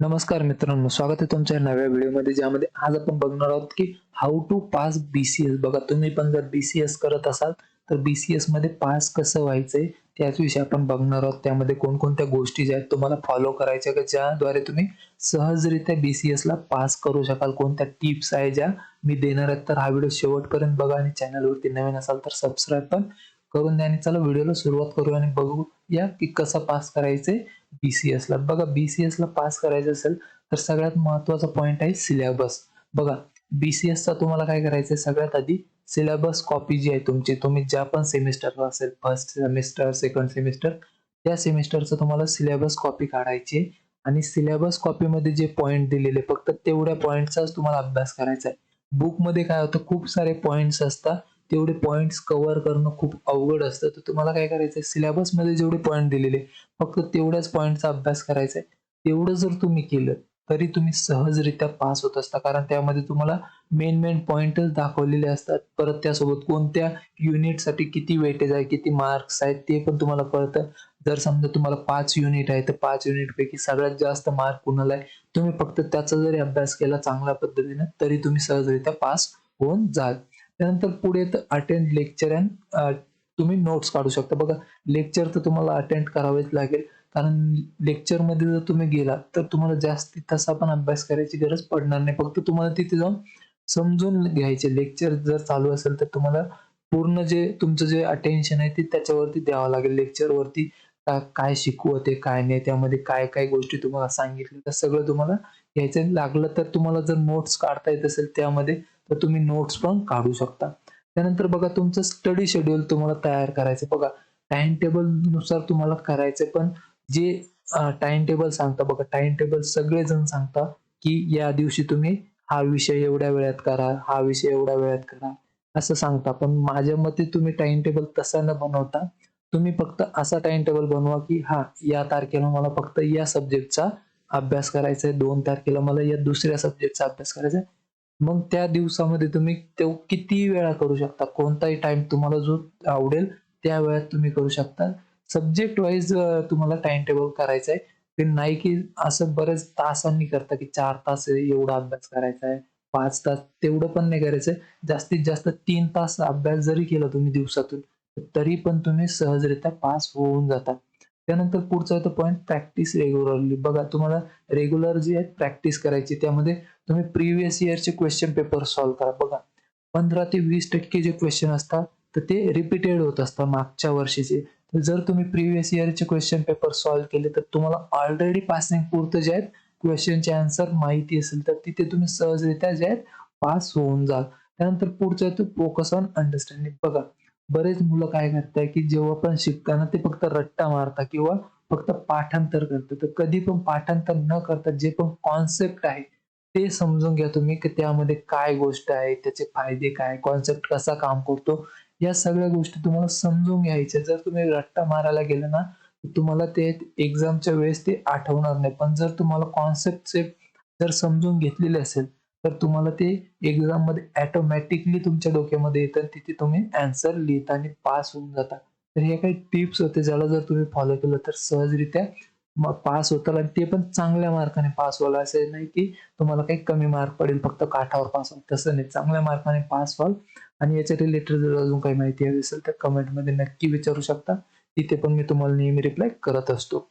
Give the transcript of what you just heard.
नमस्कार मित्रांनो, स्वागत आहे तुमच्या नव्या व्हिडिओमध्ये, ज्यामध्ये आज आपण बघणार आहोत की हाऊ टू पास BCS. बघा, तुम्ही पण जर BCS करत असाल तर BCS मध्ये पास कसं व्हायचंय त्याच विषयी आपण बघणार आहोत. त्यामध्ये कोणकोणत्या गोष्टी ज्या आहेत तुम्हाला फॉलो करायच्या का ज्याद्वारे तुम्ही सहजरित्या BCS ला पास करू शकाल, कोणत्या टिप्स आहे ज्या मी देणार आहेत. तर हा व्हिडिओ शेवटपर्यंत बघा आणि चॅनलवरती नवीन असाल तर सबस्क्राईब पण करून द्या. आणि चला व्हिडिओला सुरुवात करूया आणि बघूया की कसं पास करायचंय BCS ला. बघा, BCS ला पास करायचं असेल तर सगळ्यात महत्त्वाचा पॉइंट आहे सिलेबस. बघा, BCS चा तुम्हाला काय करायचंय, सगळ्यात आधी सिलेबस कॉपी जी आहे तुमची, तुम्ही ज्या पण सेमिस्टरला असेल, फर्स्ट सेमिस्टर, सेकंड सेमिस्टर, त्या सेमिस्टरचं तुम्हाला सिलेबस कॉपी काढायची आहे. आणि सिलेबस कॉपीमध्ये जे पॉइंट दिलेले फक्त तेवढ्या पॉइंटचाच तुम्हाला अभ्यास करायचा आहे. बुकमध्ये काय होतं, खूप सारे पॉइंट्स असतात, तेवढे पॉइंट्स कव्हर करणं खूप अवघड असतं. तर तुम्हाला काय करायचंय, सिलेबसमध्ये जेवढे पॉइंट दिलेले फक्त तेवढ्याच पॉइंटचा अभ्यास करायचा आहे. तेवढं जर तुम्ही केलं तरी तुम्ही सहजरित्या पास होत असता, कारण त्यामध्ये तुम्हाला मेन पॉइंटच दाखवलेले असतात. परत त्यासोबत कोणत्या युनिटसाठी किती वेटेज आहे, किती मार्क्स आहेत ते पण तुम्हाला कळतं. जर समजा तुम्हाला 5 युनिट आहे तर 5 युनिटपैकी सगळ्यात जास्त मार्क कुणाला आहे, तुम्ही फक्त त्याचा जरी अभ्यास केला चांगल्या पद्धतीने तरी तुम्ही सहजरित्या पास होऊन जाल. त्यानंतर पुढे येतं अटेंड लेक्चर अँड तुम्ही नोट्स काढू शकता. बघा, लेक्चर तर तुम्हाला अटेंड करावेच लागेल, कारण लेक्चरमध्ये जर तुम्ही गेलात तर तुम्हाला जास्ती तसा पण अभ्यास करायची गरज पडणार नाही. फक्त तुम्हाला तिथे जाऊन समजून घ्यायचे. लेक्चर जर चालू असेल तर तुम्हाला पूर्ण जे तुमचं जे अटेन्शन आहे ते त्याच्यावरती द्यावं लागेल. लेक्चरवरती काय शिकवते, काय नाही, त्यामध्ये काय-काय गोष्टी तुम्हाला सांगितल्या त्या सगळं तुम्हाला घ्यायचं. लागलं तर तुम्हाला जर नोट्स काढता येत असेल त्यामध्ये, तर तुम्ही नोट्स पण काढू शकता. त्यानंतर बघा, तुमचं स्टडी शेड्यूल तुम्हाला तयार करायचं. बघा, टाईम टेबल नुसार तुम्हाला करायचंय, पण जे टाईम टेबल सांगता, बघा टाईम टेबल सगळेजण सांगता की या दिवशी तुम्ही हा विषय एवढ्या वेळात करा, हा विषय एवढ्या वेळात करा, असं सांगता. पण माझ्या मते तुम्ही टाईम टेबल तसा न बनवता तुम्ही फक्त असा टाईम टेबल बनवा की या तारखेला मला फक्त या सब्जेक्टचा अभ्यास करायचा आहे, 2 तारखेला मला या दुसऱ्या सब्जेक्टचा अभ्यास करायचा आहे. मग त्या दिवसामध्ये तुम्ही तो कितीही वेळा करू शकता. कोणताही टाईम तुम्हाला जो आवडेल त्या वेळात तुम्ही करू शकता. सब्जेक्ट वाईज तुम्हाला टाईम टेबल करायचं आहे. ते नाही की असं बरेच तासांनी करता की 4 तास एवढा अभ्यास करायचा आहे, 5 तास तेवढं पण नाही करायचं. जास्तीत जास्त 3 तास अभ्यास जरी केला तुम्ही दिवसातून, तरी पण तुम्ही सहजरित्या पास होऊन जाता. त्यानंतर पुढचा येतो पॉइंट प्रॅक्टिस रेग्युलरली. बघा, तुम्हाला रेग्युलर जी आहे प्रॅक्टिस करायची. त्यामध्ये तुम्ही प्रिव्हियस इयरचे क्वेश्चन पेपर सॉल्व्ह करा. बघा, 15 ते 20% जे क्वेश्चन असतात तर ते रिपीटेड होत असतात मागच्या वर्षीचे. तर जर तुम्ही प्रिव्हियस इयरचे क्वेश्चन पेपर सॉल्व्ह केले तर तुम्हाला ऑलरेडी पासिंग पुरतं जे आहेत क्वेश्चनचे आन्सर माहिती असेल तर तिथे तुम्ही सहजरित्या जे आहेत पास होऊन जाल. त्यानंतर पुढचं येतं फोकस ऑन अंडरस्टँडिंग. बघा, बरेच मुलं काय करताय की जेव्हा पण शिकताना ते फक्त रट्टा मारतात किंवा फक्त पाठांतर करतात. तर कधी पण पाठांतर न करता जे पण कॉन्सेप्ट आहे ते समजून घ्या तुम्ही, की त्यामध्ये काय गोष्ट आहे, त्याचे फायदे काय, कॉन्सेप्ट कसा काम करतो, या सगळ्या गोष्टी तुम्हाला समजून घ्यायच्या. जर तुम्ही रट्टा मारायला गेले ना, तर तुम्हाला ते एक्झामच्या वेळेस ते आठवणार नाही. पण जर तुम्हाला कॉन्सेप्टचे जर समजून घेतलेले असेल, तर तुम्हाला ते एक्झाममध्ये ऑटोमॅटिकली तुमच्या डोक्यामध्ये येतं आणि तिथे तुम्ही ॲन्सर लिहिता आणि पास होऊन जाता. तर हे काही टिप्स होते, ज्याला जर तुम्ही फॉलो केलं तर सहजरित्या मग पास होताल, आणि ते पण चांगल्या मार्काने पास व्हाल. असं नाही की तुम्हाला काही कमी मार्क पडेल फक्त काठावर पास व्हाल, तसं नाही. चांगल्या मार्काने पास व्हाल. आणि याच्या रिलेटेड जर अजून काही माहिती हवी असेल तर कमेंटमध्ये नक्की विचारू शकता. तिथे पण मी तुम्हाला नेहमी रिप्लाय करत असतो.